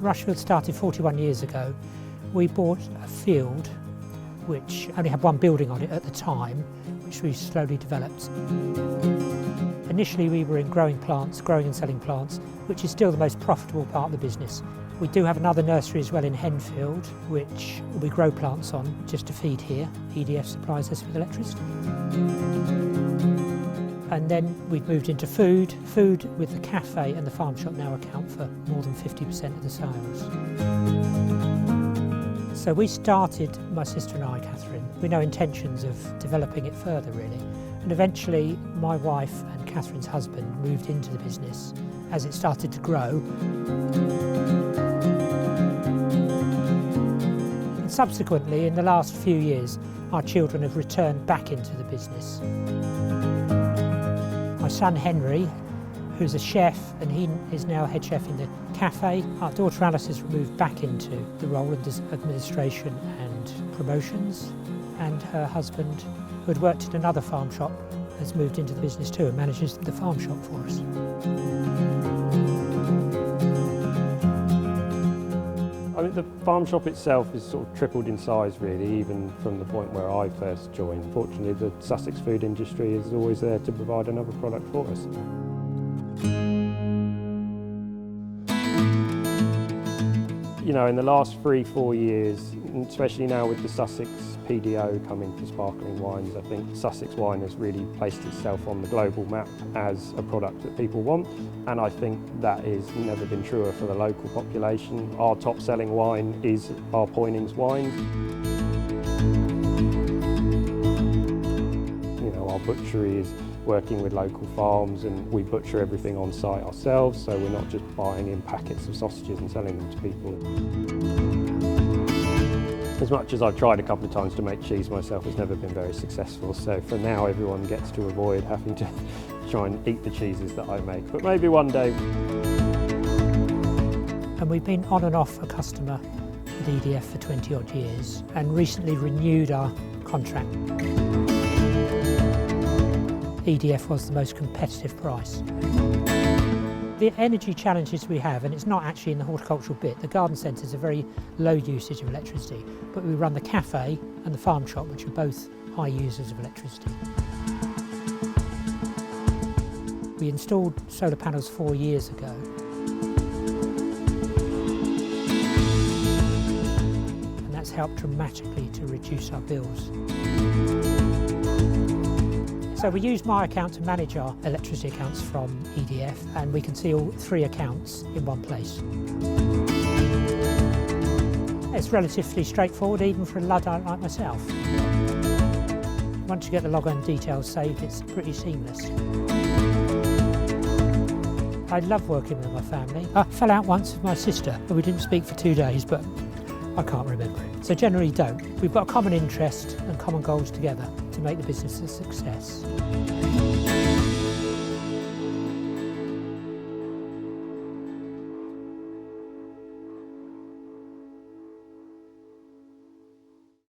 Rushfields started 41 years ago. We bought a field which only had one building on it at the time, which we slowly developed. Initially we were in growing and selling plants, which is still the most profitable part of the business. We do have another nursery as well in Henfield, which we grow plants on just to feed here. EDF supplies us with electricity. And then we've moved into food. Food with the cafe and the farm shop now account for more than 50% of the sales. So we started, my sister and I, Catherine, with no intentions of developing it further really. And eventually my wife and Catherine's husband moved into the business as it started to grow. And subsequently, in the last few years, our children have returned back into the business. My son Henry, who's a chef, and he is now head chef in the cafe. Our daughter Alice has moved back into the role of administration and promotions, and her husband, who had worked at another farm shop, has moved into the business too and manages the farm shop for us. I mean, the farm shop itself has sort of tripled in size really, even from the point where I first joined. Fortunately, the Sussex food industry is always there to provide another product for us. You know, in the last 3-4 years, especially now with the Sussex PDO coming for sparkling wines, I think Sussex wine has really placed itself on the global map as a product that people want, and I think that has never been truer for the local population. Our top selling wine is our Poynings wines. You know, our butchery is working with local farms, and we butcher everything on site ourselves, so we're not just buying in packets of sausages and selling them to people. As much as I've tried a couple of times to make cheese myself, it's never been very successful, so for now everyone gets to avoid having to try and eat the cheeses that I make, but maybe one day. And we've been on and off a customer with EDF for 20 odd years and recently renewed our contract. EDF was the most competitive price. The energy challenges we have, and it's not actually in the horticultural bit, the garden centres are very low usage of electricity, but we run the cafe and the farm shop, which are both high users of electricity. We installed solar panels 4 years ago. And that's helped dramatically to reduce our bills. So we use MyAccount to manage our electricity accounts from EDF, and we can see all 3 accounts in one place. It's relatively straightforward even for a Luddite like myself. Once you get the login details saved, it's pretty seamless. I love working with my family. I fell out once with my sister, and we didn't speak for 2 days, but I can't remember it. So generally don't. We've got a common interest and common goals together to make the business a success.